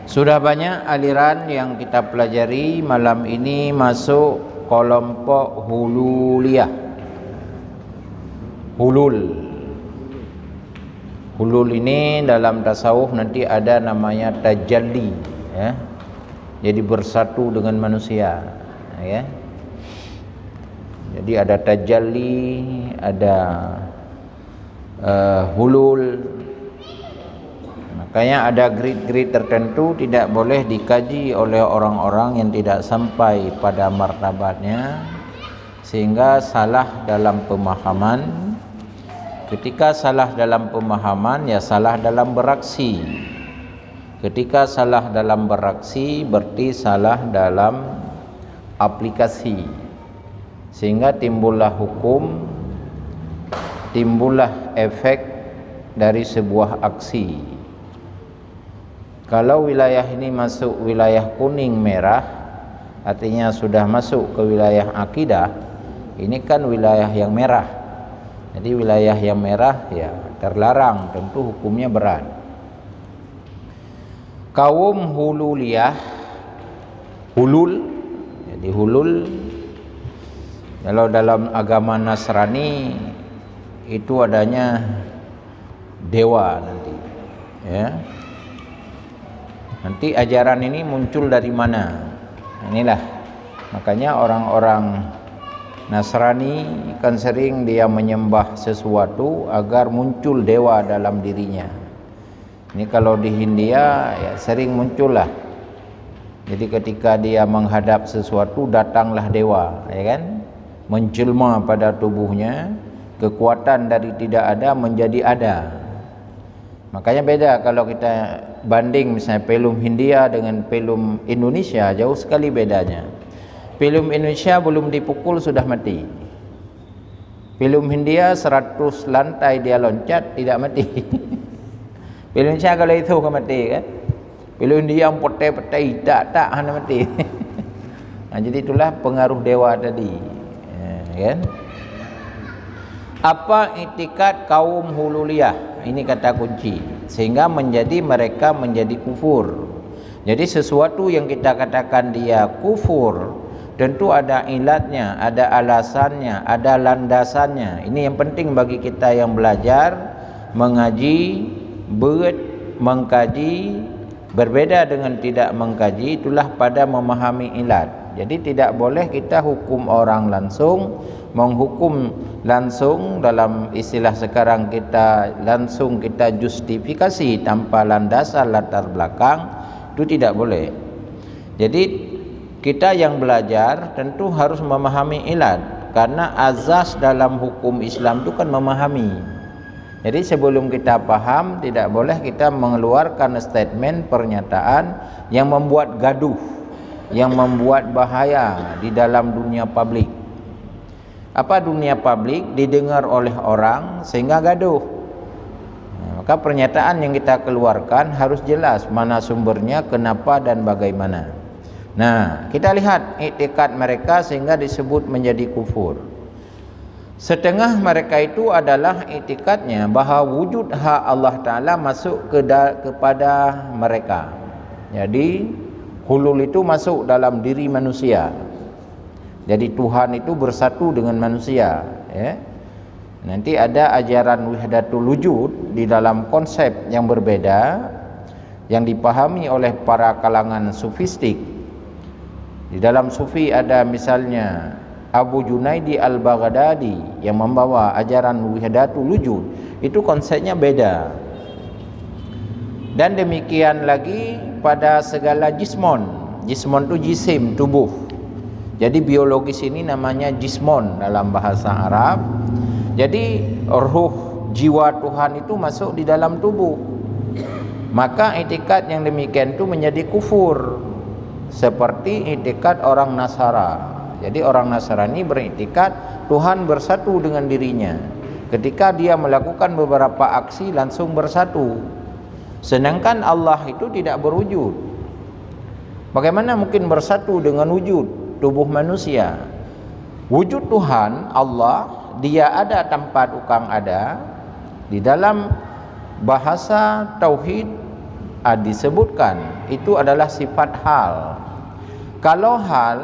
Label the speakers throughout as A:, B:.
A: Sudah banyak aliran yang kita pelajari. Malam ini masuk kelompok hululiyah. Hulul ini dalam tasawuf nanti ada namanya tajalli, ya. Jadi bersatu dengan manusia, ya. Jadi ada tajalli, ada hulul. Makanya ada grade-grade tertentu tidak boleh dikaji oleh orang-orang yang tidak sampai pada martabatnya, sehingga salah dalam pemahaman. Ketika salah dalam pemahaman, ya salah dalam beraksi. Ketika salah dalam beraksi, berarti salah dalam aplikasi, sehingga timbullah hukum, timbullah efek dari sebuah aksi. Kalau wilayah ini masuk wilayah kuning merah, artinya sudah masuk ke wilayah akidah. Ini kan wilayah yang merah. Jadi wilayah yang merah ya terlarang, tentu hukumnya berat. Kaum hululiyah, hulul, jadi hulul kalau dalam agama Nasrani itu adanya dewa nanti, ya. Nanti ajaran ini muncul dari mana? Inilah makanya orang-orang Nasrani kan sering dia menyembah sesuatu agar muncul dewa dalam dirinya. Ini kalau di Hindia ya sering muncullah. Jadi ketika dia menghadap sesuatu, datanglah dewa, ya kan? Menjelma pada tubuhnya, kekuatan dari tidak ada menjadi ada. Makanya beda kalau kita banding misalnya film Hindia dengan film Indonesia, jauh sekali bedanya. Film Indonesia belum dipukul sudah mati. Film Hindia 100 lantai dia loncat tidak mati. Film Indonesia kalau itu kan mati kan. Film India petai-petai tak hanya mati. Nah, jadi itulah pengaruh dewa tadi, ya, kan? Apa itikad kaum hululiyah? Ini kata kunci, sehingga mereka menjadi kufur. Jadi sesuatu yang kita katakan dia kufur, tentu ada ilatnya, ada alasannya, ada landasannya. Ini yang penting bagi kita yang belajar, mengaji, mengkaji. Berbeda dengan tidak mengkaji, itulah pada memahami ilat. Jadi tidak boleh kita hukum orang langsung, menghukum langsung, dalam istilah sekarang kita langsung kita justifikasi tanpa landasan latar belakang, itu tidak boleh. Jadi kita yang belajar tentu harus memahami ilat, karena azas dalam hukum Islam itu kan memahami. Jadi sebelum kita paham, tidak boleh kita mengeluarkan statement, pernyataan yang membuat gaduh, yang membuat bahaya di dalam dunia publik. Apa dunia publik? Didengar oleh orang sehingga gaduh. Maka pernyataan yang kita keluarkan harus jelas mana sumbernya, kenapa dan bagaimana. Nah, kita lihat iktikad mereka sehingga disebut menjadi kufur. Setengah mereka itu adalah iktikadnya bahwa wujud hak Allah Ta'ala masuk kepada mereka. Jadi hulul itu masuk dalam diri manusia. Jadi Tuhan itu bersatu dengan manusia, ya. Nanti ada ajaran wahdatul wujud di dalam konsep yang berbeda yang dipahami oleh para kalangan sufistik. Di dalam sufi ada misalnya Abu Junaidi al-Baghdadi yang membawa ajaran wahdatul wujud. Itu konsepnya beda. Dan demikian lagi pada segala jismon. Jismon itu jisim, tubuh. Jadi biologis ini namanya jismon dalam bahasa Arab. Jadi ruh, jiwa Tuhan itu masuk di dalam tubuh. Maka itikad yang demikian itu menjadi kufur, seperti itikad orang Nasara. Jadi orang Nasrani beriktikad Tuhan bersatu dengan dirinya. Ketika dia melakukan beberapa aksi langsung bersatu. Sedangkan Allah itu tidak berwujud. Bagaimana mungkin bersatu dengan wujud tubuh manusia? Wujud Tuhan, Allah, dia ada tanpa tukang ada. Di dalam bahasa tauhid disebutkan itu adalah sifat hal. Kalau hal,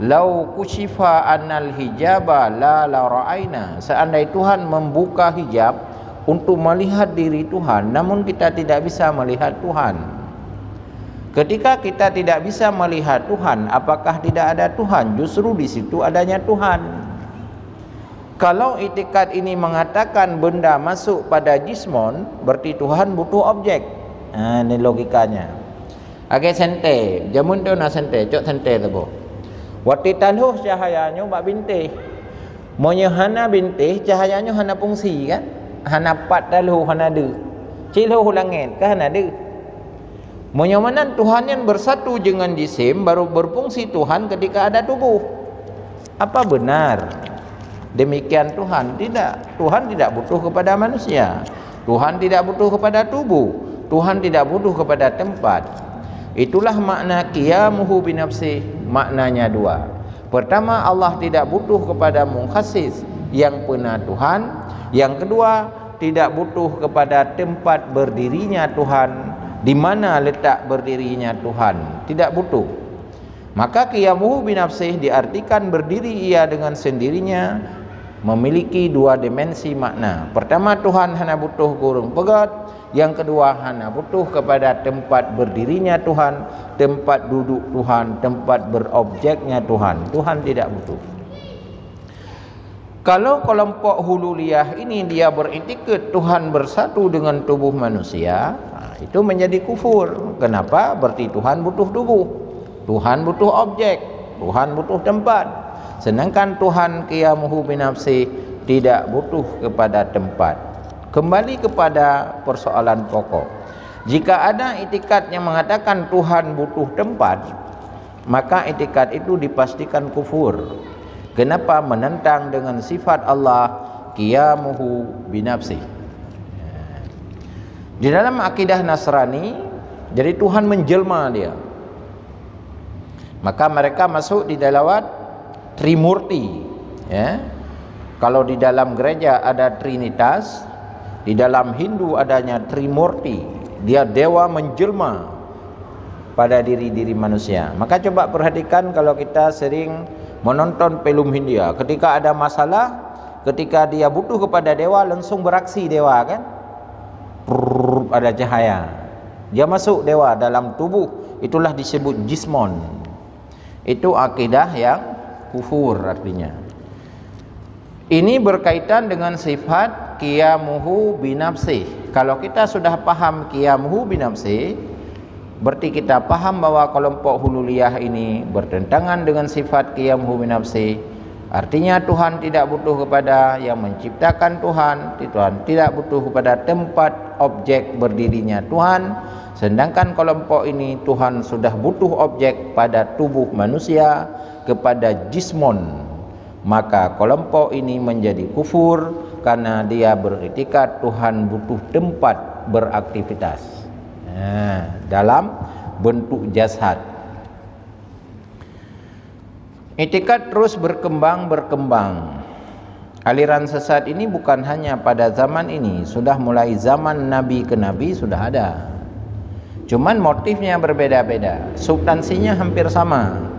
A: lau kushifa annal hijaba la ra'aina, seandainya Tuhan membuka hijab untuk melihat diri Tuhan, namun kita tidak bisa melihat Tuhan. Ketika kita tidak bisa melihat Tuhan, apakah tidak ada Tuhan? Justru di situ adanya Tuhan. Kalau itikad ini mengatakan benda masuk pada jismon, berarti Tuhan butuh objek. Ini logikanya. Agak sente, jamun tu nak sente, cok sente tu bo. Waktu taluh cahayanya bak bintih. Monya hana bintih, cahayanya hana fungsi kan? Hana pat taluh hana de. Ciluh langit kan hana de. Monya mana Tuhan yang bersatu dengan jisim baru berfungsi Tuhan ketika ada tubuh. Apa benar demikian Tuhan? Tidak. Tuhan tidak butuh kepada manusia. Tuhan tidak butuh kepada tubuh. Tuhan tidak butuh kepada tempat. Itulah makna qiyamuhu binafsih. Maknanya dua. Pertama, Allah tidak butuh kepada mukhasis yang pernah Tuhan. Yang kedua, tidak butuh kepada tempat berdirinya Tuhan, di mana letak berdirinya Tuhan, tidak butuh. Maka qiyamuhu binafsih diartikan berdiri ia dengan sendirinya, memiliki dua dimensi makna. Pertama, Tuhan hanya butuh kurung pegat. Yang kedua, hanya butuh kepada tempat berdirinya Tuhan, tempat duduk Tuhan, tempat berobjeknya Tuhan. Tuhan tidak butuh. Kalau kelompok hululiyah ini dia beriktikad Tuhan bersatu dengan tubuh manusia, itu menjadi kufur. Kenapa? Berarti Tuhan butuh tubuh, Tuhan butuh objek, Tuhan butuh tempat. Sedangkan Tuhan qiyamuhu binafsih tidak butuh kepada tempat. Kembali kepada persoalan pokok. Jika ada itikad yang mengatakan Tuhan butuh tempat, maka itikad itu dipastikan kufur. Kenapa? Menentang dengan sifat Allah qiyamuhu binafsih. Di dalam akidah Nasrani, jadi Tuhan menjelma dia. Maka mereka masuk di dalam Trimurti. Ya. Kalau di dalam gereja ada Trinitas, di dalam Hindu adanya Trimurti. Dia dewa menjelma pada diri-diri manusia. Maka coba perhatikan kalau kita sering menonton film Hindia, ketika ada masalah, ketika dia butuh kepada dewa, langsung beraksi dewa kan? Ada cahaya, dia masuk dewa dalam tubuh, itulah disebut jismon. Itu akidah yang kufur artinya. Ini berkaitan dengan sifat qiyamuhu binafsih. Kalau kita sudah paham qiyamuhu binafsih, berarti kita paham bahwa kelompok hululiyah ini bertentangan dengan sifat qiyamuhu binafsih. Artinya Tuhan tidak butuh kepada yang menciptakan Tuhan, Tuhan tidak butuh kepada tempat objek berdirinya Tuhan. Sedangkan kelompok ini Tuhan sudah butuh objek pada tubuh manusia, kepada jismon. Maka kelompok ini menjadi kufur karena dia beriktikad Tuhan butuh tempat beraktivitas dalam bentuk jasad. Itikad terus berkembang. Aliran sesat ini bukan hanya pada zaman ini, sudah mulai zaman Nabi ke Nabi sudah ada. Cuman motifnya berbeda-beda, substansinya hampir sama.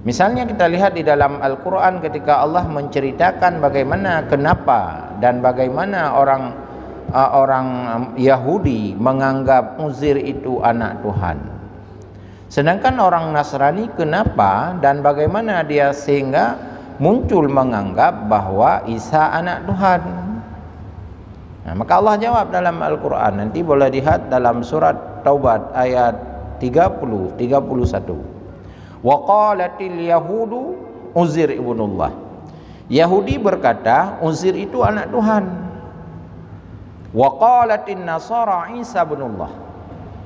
A: Misalnya kita lihat di dalam Al-Quran ketika Allah menceritakan bagaimana, kenapa dan bagaimana orang Yahudi menganggap Uzair itu anak Tuhan. Sedangkan orang Nasrani kenapa dan bagaimana dia sehingga muncul menganggap bahwa Isa anak Tuhan. Nah, maka Allah jawab dalam Al-Quran, nanti boleh lihat dalam surat Taubat ayat 30-31. Wa qalatil yahudu Uzair ibnullah. Yahudi berkata Uzair itu anak Tuhan. Wa qalatin nasara Isa ibnullah.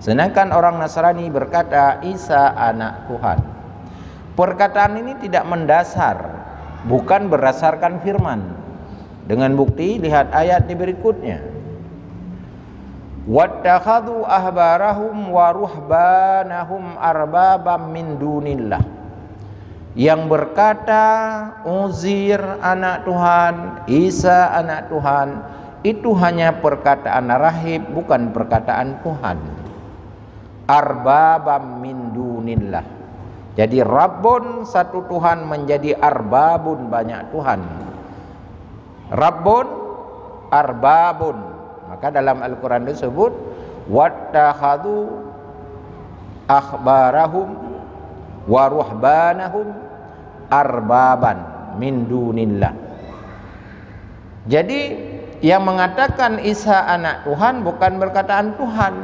A: Sedangkan orang Nasrani berkata Isa anak Tuhan. Perkataan ini tidak mendasar, bukan berdasarkan firman. Dengan bukti lihat ayat di berikutnya. Wattakhadhu ahbarahum wa ruhbanahum arbabam min dunillah. Yang berkata Uzair anak Tuhan, Isa anak Tuhan, itu hanya perkataan rahib, bukan perkataan Tuhan. Arbabam min dunillah. Jadi Rabbun satu Tuhan menjadi arbabun banyak Tuhan. Rabbun, arbabun. Maka dalam Al-Quran disebut wattakhadhu akhbarahum wa ruhbanahum arbaban min dunillah. Jadi yang mengatakan Isa anak Tuhan bukan perkataan Tuhan.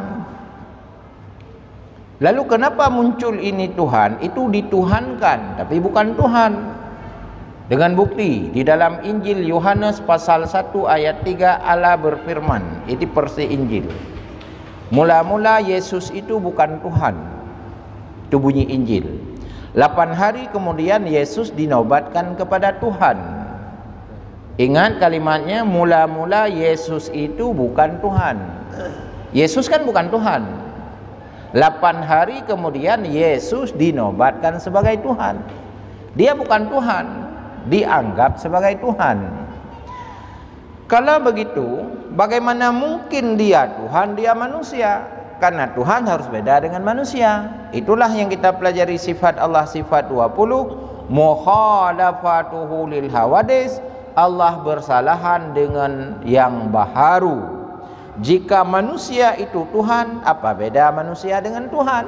A: Lalu kenapa muncul ini Tuhan? Itu dituhankan, tapi bukan Tuhan. Dengan bukti di dalam Injil Yohanes pasal 1 ayat 3 Allah berfirman, ini versi Injil. Mula-mula Yesus itu bukan Tuhan. Itu bunyi Injil. 8 hari kemudian Yesus dinobatkan kepada Tuhan. Ingat kalimatnya, mula-mula Yesus itu bukan Tuhan. Yesus kan bukan Tuhan. 8 hari kemudian Yesus dinobatkan sebagai Tuhan. Dia bukan Tuhan, dianggap sebagai Tuhan. Kalau begitu, bagaimana mungkin dia Tuhan, dia manusia? Karena Tuhan harus beda dengan manusia. Itulah yang kita pelajari sifat Allah, sifat 20, mukhalafatuhu lil hawadis. Allah bersalahan dengan yang baharu. Jika manusia itu Tuhan, apa beda manusia dengan Tuhan?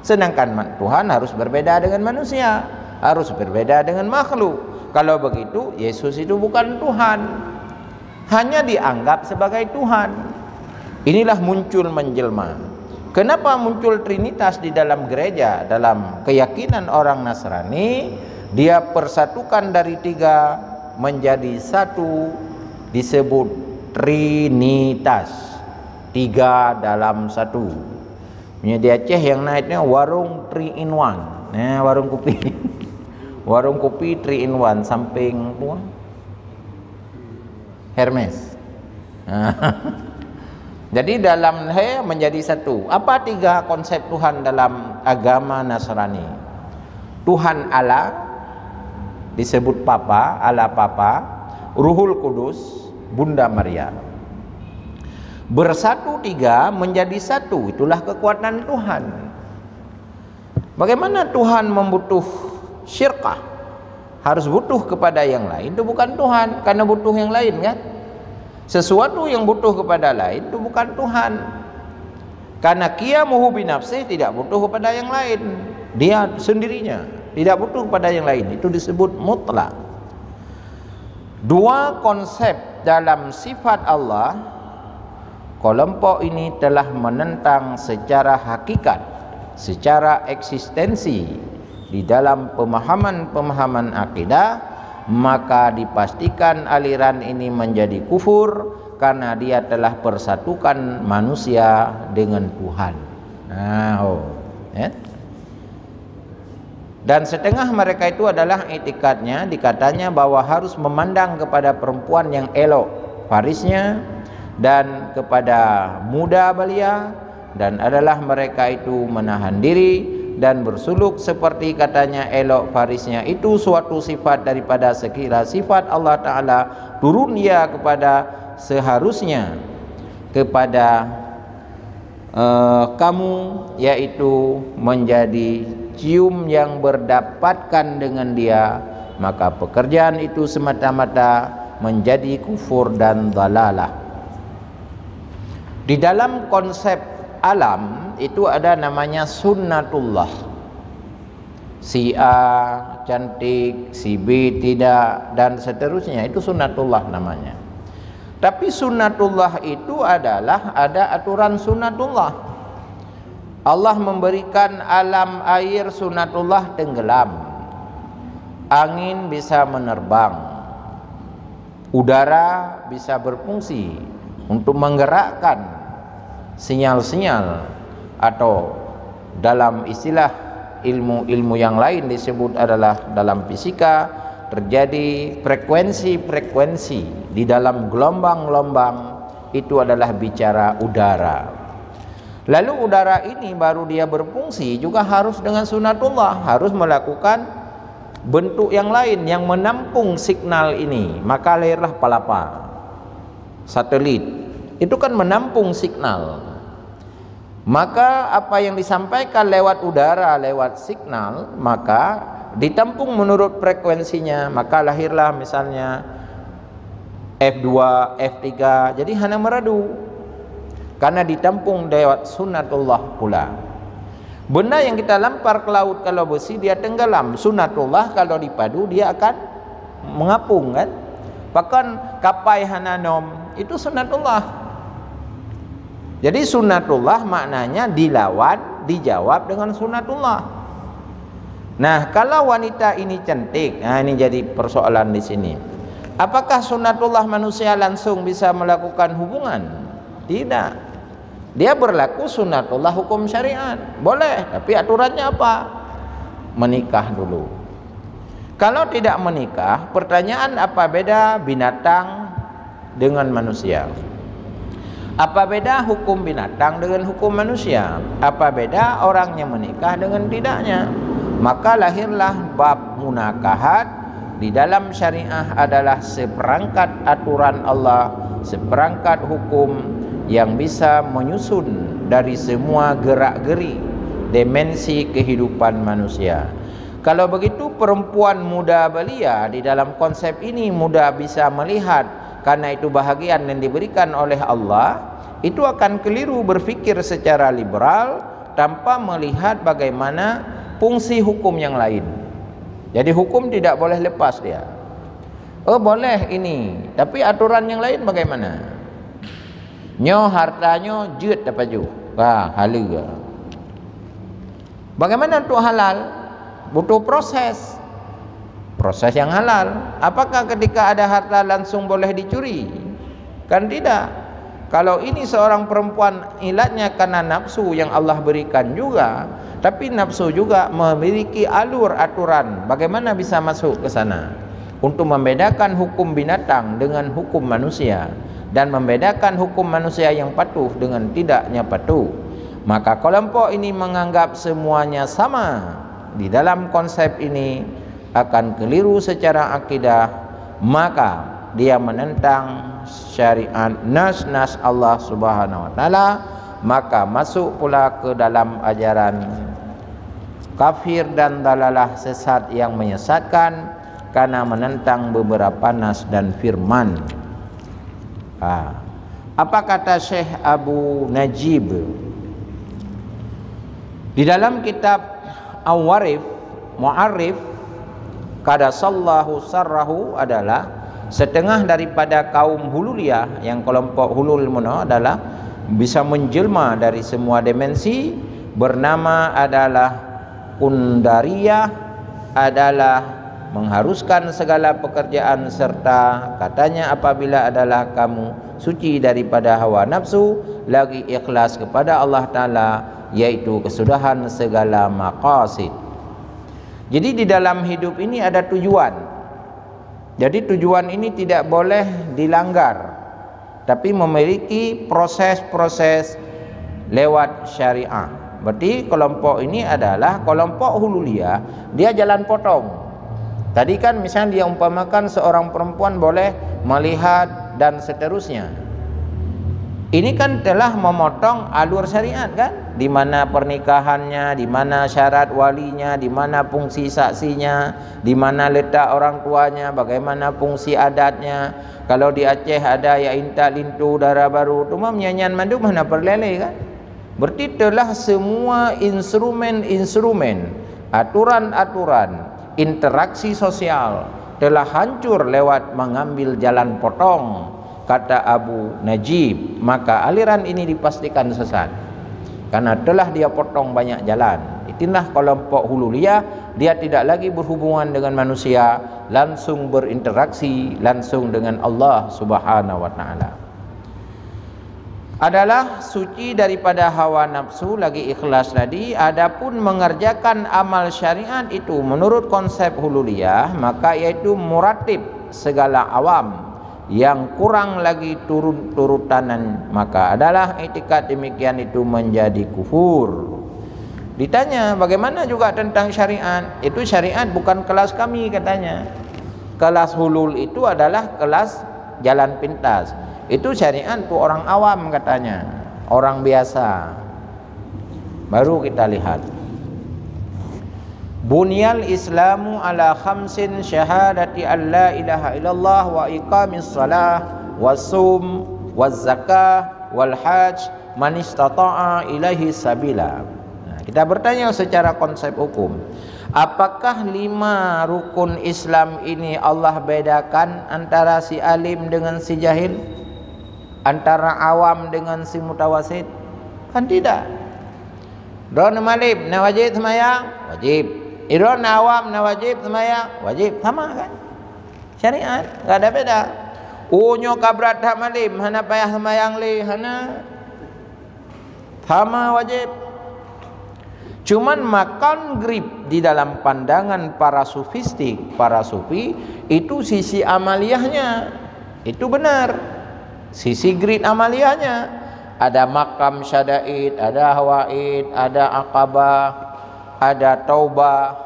A: Sedangkan Tuhan harus berbeda dengan manusia, harus berbeda dengan makhluk. Kalau begitu, Yesus itu bukan Tuhan, hanya dianggap sebagai Tuhan. Inilah muncul menjelma. Kenapa muncul Trinitas di dalam gereja? Dalam keyakinan orang Nasrani, dia persatukan dari 3 menjadi 1, disebut Trinitas, 3 dalam 1. Punya di Aceh yang naiknya warung 3 in 1. Nah, warung kopi. Warung kopi 3 in 1 samping apa? Hermes. Jadi dalam menjadi 1. Apa 3 konsep Tuhan dalam agama Nasrani? Tuhan Allah disebut Papa, Allah Papa, Ruhul Kudus, Bunda Maria. Bersatu 3 menjadi 1, itulah kekuatan Tuhan. Bagaimana Tuhan membutuh syirkah? Harus butuh kepada yang lain, itu bukan Tuhan, karena butuh yang lain kan? Sesuatu yang butuh kepada lain itu bukan Tuhan. Karena qiyamuhu binafsih, tidak butuh kepada yang lain. Dia sendirinya, tidak butuh kepada yang lain. Itu disebut mutlak. 2 konsep dalam sifat Allah, kelompok ini telah menentang secara hakikat, secara eksistensi di dalam pemahaman-pemahaman akidah. Maka dipastikan aliran ini menjadi kufur karena dia telah persatukan manusia dengan Tuhan. Dan setengah mereka itu adalah itikadnya, dikatanya bahwa harus memandang kepada perempuan yang elok farisnya dan kepada muda belia, dan adalah mereka itu menahan diri dan bersuluk seperti katanya elok farisnya. Itu suatu sifat daripada sekira sifat Allah Ta'ala turun dia kepada seharusnya kepada kamu, yaitu menjadi cium yang berdapatkan dengan dia, maka pekerjaan itu semata-mata menjadi kufur dan dalalah. Di dalam konsep alam itu ada namanya sunnatullah. Si A cantik, si B tidak, dan seterusnya. Itu sunnatullah namanya. Tapi sunnatullah itu adalah ada aturan sunnatullah. Allah memberikan alam air sunnatullah tenggelam. Angin bisa menerbang. Udara bisa berfungsi untuk menggerakkan sinyal-sinyal, atau dalam istilah ilmu-ilmu yang lain disebut adalah dalam fisika terjadi frekuensi-frekuensi di dalam gelombang-gelombang. Itu adalah bicara udara. Lalu udara ini baru dia berfungsi juga harus dengan sunnatullah, harus melakukan bentuk yang lain yang menampung signal ini. Maka lahirlah palapa. satelit itu kan menampung signal. Maka apa yang disampaikan lewat udara, lewat signal, maka ditampung menurut frekuensinya. Maka lahirlah misalnya F2, F3. Jadi hana meradu karena ditampung lewat sunnatullah pula. Benda yang kita lempar ke laut kalau besi dia tenggelam, sunnatullah kalau dipadu dia akan mengapung kan. Bahkan kapai hananom itu sunnatullah. Jadi sunnatullah maknanya dilawan, dijawab dengan sunnatullah. Nah, kalau wanita ini cantik, nah ini jadi persoalan di sini. Apakah sunnatullah manusia langsung bisa melakukan hubungan? Tidak. Dia berlaku sunnatullah hukum syariat. Boleh, tapi aturannya apa? Menikah dulu. Kalau tidak menikah, pertanyaan apa beda binatang dengan manusia? Apa beda hukum binatang dengan hukum manusia? Apa beda orang yang menikah dengan tidaknya? Maka lahirlah bab munakahat. Di dalam syariah adalah seperangkat aturan Allah, seperangkat hukum yang bisa menyusun dari semua gerak-geri dimensi kehidupan manusia. Kalau begitu perempuan muda belia di dalam konsep ini muda bisa melihat, karena itu bahagian yang diberikan oleh Allah, itu akan keliru berfikir secara liberal tanpa melihat bagaimana fungsi hukum yang lain. Jadi hukum tidak boleh lepas dia. Oh boleh ini, tapi aturan yang lain bagaimana? Nyo hartanyo jut apa ju? Wah halal. Bagaimana untuk halal? Butuh proses yang halal. Apakah ketika ada harta langsung boleh dicuri? Kan tidak. Kalau ini seorang perempuan ilatnya karena nafsu yang Allah berikan juga, tapi nafsu juga memiliki alur aturan. Bagaimana bisa masuk ke sana? Untuk membedakan hukum binatang dengan hukum manusia, dan membedakan hukum manusia yang patuh dengan tidaknya patuh. Maka kelompok ini menganggap semuanya sama. Di dalam konsep ini akan keliru secara akidah, maka dia menentang syariat nas Allah Subhanahu wa taala, maka masuk pula ke dalam ajaran kafir dan dalalah sesat yang menyesatkan karena menentang beberapa nas dan firman. Apa kata Syekh Abu Najib di dalam kitab Awarif Mu'arif? Qadasallahu sarrahu adalah setengah daripada kaum hululiyah, yang kelompok hulul muno adalah bisa menjelma dari semua dimensi, bernama adalah kundariyah, adalah mengharuskan segala pekerjaan, serta katanya apabila adalah kamu suci daripada hawa nafsu, lagi ikhlas kepada Allah Ta'ala, yaitu kesudahan segala maqasid. Jadi di dalam hidup ini ada tujuan. Jadi tujuan ini tidak boleh dilanggar, tapi memiliki proses-proses lewat syariah. Berarti kelompok ini adalah kelompok hululiyah, dia jalan potong. Tadi kan misalnya dia umpamakan seorang perempuan boleh melihat dan seterusnya. Ini kan telah memotong alur syariat kan? Di mana pernikahannya, di mana syarat walinya, di mana fungsi saksinya, di mana letak orang tuanya, bagaimana fungsi adatnya. Kalau di Aceh ada ya inta lintu darah baru, tu mah nyanyian mandu mana perlele kan? Berarti telah semua instrumen-instrumen, aturan-aturan, interaksi sosial telah hancur lewat mengambil jalan potong, kata Abu Najib. Maka aliran ini dipastikan sesat karena telah dia potong banyak jalan. Itulah kelompok hululiyah, dia tidak lagi berhubungan dengan manusia, langsung berinteraksi langsung dengan Allah Subhanahu wa taala. Adalah suci daripada hawa nafsu, lagi ikhlas tadi. Adapun mengerjakan amal syariat itu menurut konsep hululiyah, maka yaitu muratib segala awam yang kurang lagi turut-turutanan, maka adalah itikad demikian itu menjadi kufur. Ditanya bagaimana juga tentang syariat? Itu syariat bukan kelas kami katanya. Kelas hulul itu adalah kelas jalan pintas. Itu syariat untuk orang awam katanya, orang biasa. Baru kita lihat. Bunyal Islamu ala khamsin syahadati an la ilaha illallah wa iqamis salah wasum waz zakah wal hajj man istata'a ilaihi sabila. Nah, kita bertanya secara konsep hukum. Apakah 5 rukun Islam ini Allah bedakan antara si alim dengan si jahil? Antara awam dengan si mutawasid? Kan tidak. Don alim na wajib sembahyang, wajib. Iron awam na wajib sembahyang, wajib. Sama kan? Syariat, enggak ada beda. Unyo kabrat hak malim, hana payah sembahyang li, hana sama wajib. Cuman makan grip di dalam pandangan para sufistik, para sufi, itu sisi amaliyahnya itu benar. Sisi grip amaliyahnya ada makam syadaid, ada hawaid, ada aqabah, ada taubah,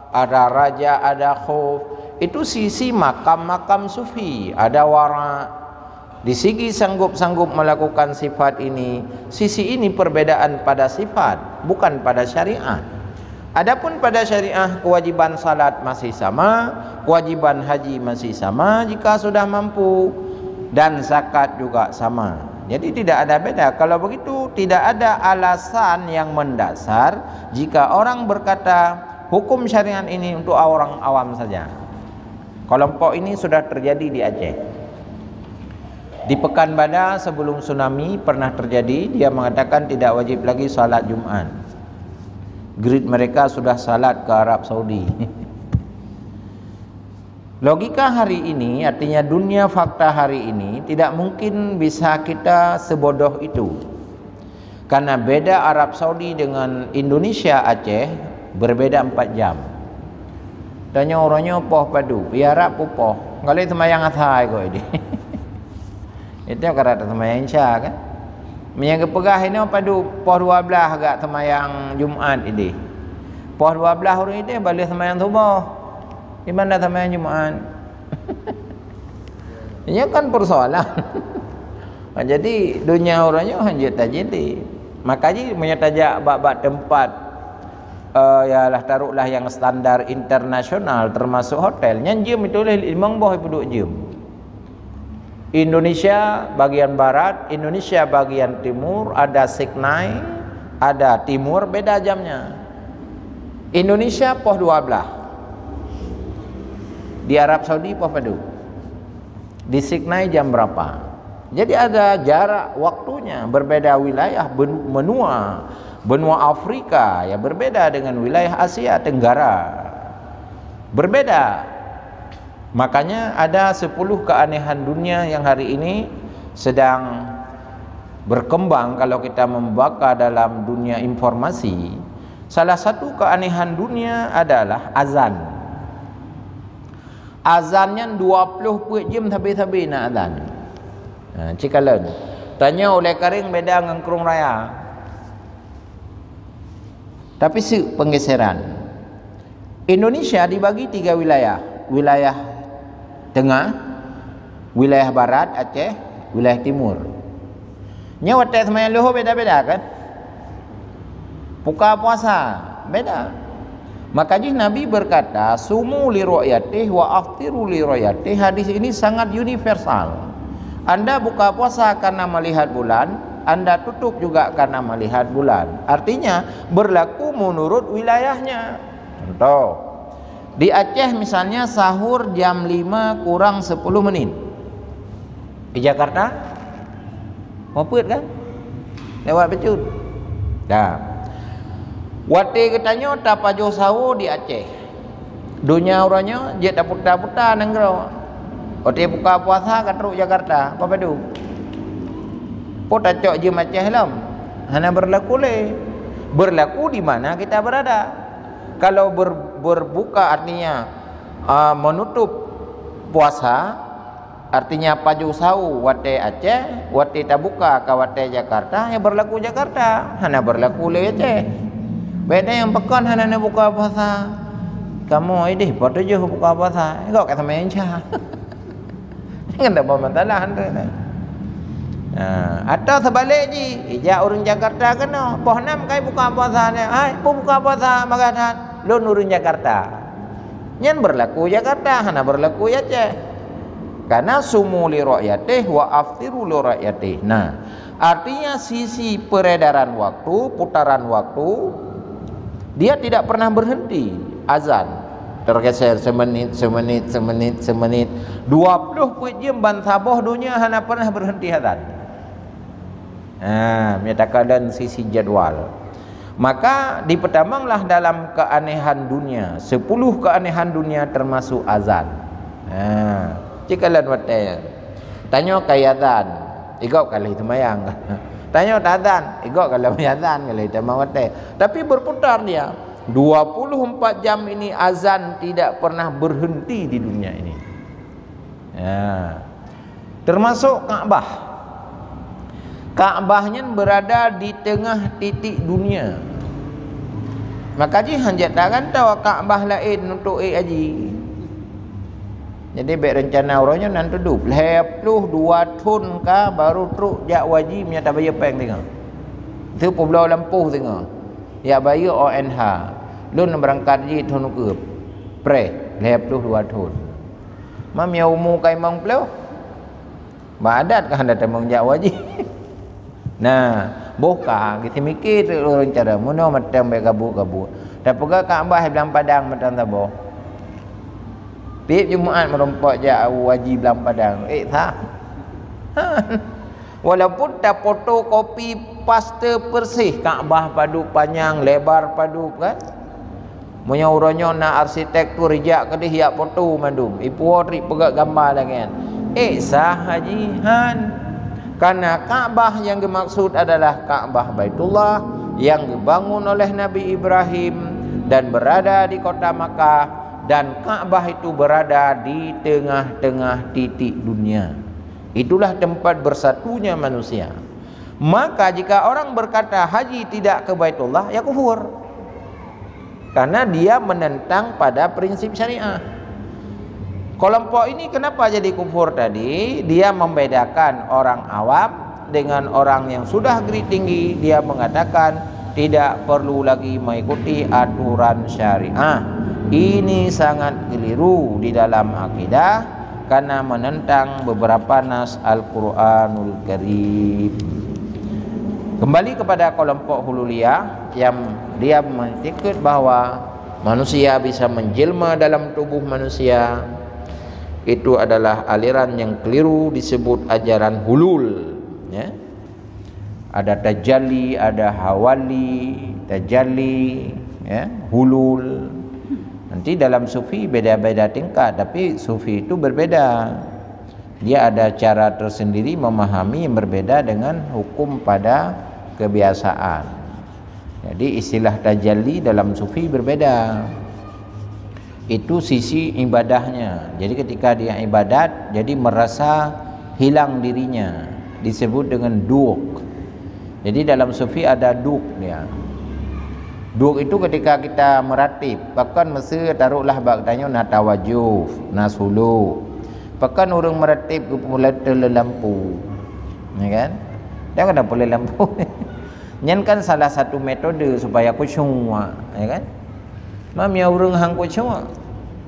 A: ada raja, ada khauf. Itu sisi makam-makam sufi. Ada wara. Di segi sanggup-sanggup melakukan sifat ini, sisi ini perbedaan pada sifat, bukan pada syariat. Adapun pada syariah, kewajiban salat masih sama, kewajiban haji masih sama jika sudah mampu, dan zakat juga sama. Jadi tidak ada beda. Kalau begitu tidak ada alasan yang mendasar jika orang berkata hukum syariat ini untuk orang awam saja. Kelompok ini sudah terjadi di Aceh. Di Pekanbadak sebelum tsunami pernah terjadi, dia mengatakan tidak wajib lagi salat Jumat. Grid mereka sudah salat ke Arab Saudi. Logika hari ini, artinya dunia fakta hari ini, tidak mungkin bisa kita sebodoh itu. Karena beda Arab Saudi dengan Indonesia Aceh berbeda 4 jam. Tanya orangnya poh padu, biara poh. Kalau itu semayang athai kok ini. Itu kata semayang Insya kan. Menyang kepegah ini padu poh 12 agak semayang Jumat ini. Poh 12 orang ini balik semayang subuh. Di mana semayang Jumat? Ini kan persoalan. Jadi dunia orangnya hanya tajidi. Makanya menyetajak bab-bab tempat yalah taruhlah yang standar internasional termasuk hotel. Nyanjim itu limang boh duduk jam. Indonesia bagian barat, Indonesia bagian timur, ada Siknai, ada timur, beda jamnya. Indonesia poh 12. Di Arab Saudi poh padu. Di Siknai jam berapa? Jadi ada jarak waktunya, berbeda wilayah benua Afrika ya berbeda dengan wilayah Asia Tenggara. Berbeda. Makanya ada 10 keanehan dunia yang hari ini sedang berkembang kalau kita membaca dalam dunia informasi. Salah satu keanehan dunia adalah azan. Azannya 20 jam habis-habis nak azan. Cikalan. Tanya oleh karing beda dengan Kerung Raya. Tapi penggeseran. Indonesia dibagi 3 wilayah. Wilayah tengah, wilayah barat Aceh, wilayah timur. Nya waktu semayang luhur beda-beda kan? Buka puasa beda. Makanya Nabi berkata, sumu li ru'yatih wa aftiru li ru'yatih. Hadis ini sangat universal. Anda buka puasa karena melihat bulan, Anda tutup juga karena melihat bulan. Artinya berlaku menurut wilayahnya. Contoh, di Aceh misalnya sahur jam 5 kurang 10 menit. Di Jakarta mopet kan? Lewat becut. Dah. Wati katanya tak pajo sawu di Aceh. Dunia orangnya je tak putar-putar nenggro. Wati buka puasa kat Truk Jakarta, apa padu? Po tak cok je Aceh lam. Hana berlaku le. Berlaku di mana kita berada. Kalau berbuka artinya menutup puasa, artinya paju sawu wate Aceh, wate tak buka ke wate Jakarta, yang berlaku Jakarta. Hana berlaku le Aceh. Beda yang pekan hana nak buka puasa. Kamu ini pada je buka puasa. Kau kata main cah. Jangan tak masalah anda. Atau sebalik je, ijak orang Jakarta kena poh 6 kai buka puasa ni, buka puasa makan lun urun Jakarta. Nyen berlaku Jakarta, hana berlaku Aceh. Karena sumu li rakyatih wa aftiru li rakyatih. Nah, artinya sisi peredaran waktu, putaran waktu, dia tidak pernah berhenti. Azan tergeser semenit 20 jam ban saboh dunia hana pernah berhenti azan. Menyatakan dan sisi jadual. Maka dipertamanglah dalam keanehan dunia, 10 keanehan dunia termasuk azan. Cikalan watai tanya kaya azan igau kali semayang. Tanya azan igau kali azan kali tamang watai. Tapi berputar dia 24 jam ini azan tidak pernah berhenti di dunia ini. Termasuk Ka'bah. Ka'bahnya berada di tengah titik dunia. Maka ji hanjat tangan tahu Ka'bah lain untuk haji. Jadi baik rencana orangnya nanti duduk 22 tahun kah baru truk jak wajib menyata bayar peng tengah. Itu Pulau Lampuh tengah. Ya bayar ONH. Lun berangkat ji tahun ke. Pre 22 tahun. Mam ya umur kai mang Pulau. Badat kah anda temang jak wajib. Nah, boka kita mikir orang cara mana macam baik kabut. Dan pegah Kaabah belang padang macam tabo. Tiap Jumaat merompak je wajib belang padang. Tak. Walaupun tak fotokopi paste persih Kaabah padu panjang lebar padu kan. Punya orangnya nak arsitektur rijak ke dia foto mandum. Ipu ori pegak gambar lagi kan. Sah hajihan. Karena Ka'bah yang dimaksud adalah Ka'bah Baitullah yang dibangun oleh Nabi Ibrahim dan berada di kota Makkah, dan Ka'bah itu berada di tengah-tengah titik dunia. Itulah tempat bersatunya manusia. Maka jika orang berkata haji tidak ke Baitullah, ya kufur. Karena dia menentang pada prinsip syariah. Kelompok ini kenapa jadi kufur tadi? Dia membedakan orang awam dengan orang yang sudah grade tinggi. Dia mengatakan tidak perlu lagi mengikuti aturan syariah. Ini sangat keliru di dalam akidah karena menentang beberapa nas Al-Quranul Karim. Kembali kepada kelompok hululiyah yang dia mentikut bahwa manusia bisa menjelma dalam tubuh manusia. Itu adalah aliran yang keliru, disebut ajaran hulul, ya. Ada tajalli, ada hawali, tajalli, ya, hulul. Nanti dalam sufi beda-beda tingkat, tapi sufi itu berbeda. Dia ada cara tersendiri memahami yang berbeda dengan hukum pada kebiasaan. Jadi istilah tajalli dalam sufi berbeda. Itu sisi ibadahnya. Jadi ketika dia ibadat, jadi merasa hilang dirinya, disebut dengan duk. Jadi dalam sufi ada duk dia. Duk itu ketika kita meratib, bahkan mesti taruhlah baktanya natawajuf, nasulu. Bahkan orang meratib mulai lampu, ya kan? Dia kan tak boleh lampu. Nyen kan salah satu metode supaya khusyuk, ya kan? Mam ya urang hang kusyuk.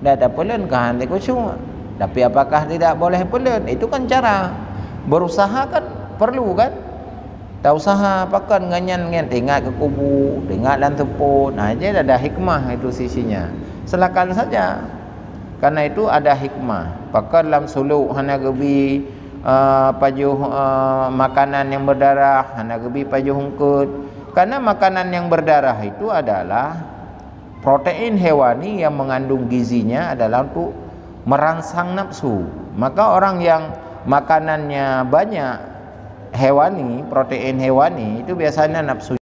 A: Dah tak pelan kan dia kusyuk. Tapi apakah tidak boleh pelan? Itu kan cara. Berusaha kan perlu kan? Tak usaha pakan nganyan tengok ke kubu, tengok dalam tepuk. Nah, aja ada hikmah itu sisinya. Silakan saja. Karena itu ada hikmah. Pakan dalam suluk hana gebi pajuh makanan yang berdarah, hana gebi pajuh hungkut. Karena makanan yang berdarah itu adalah protein hewani yang mengandung gizinya adalah untuk merangsang nafsu. Maka orang yang makanannya banyak hewani, protein hewani, itu biasanya nafsu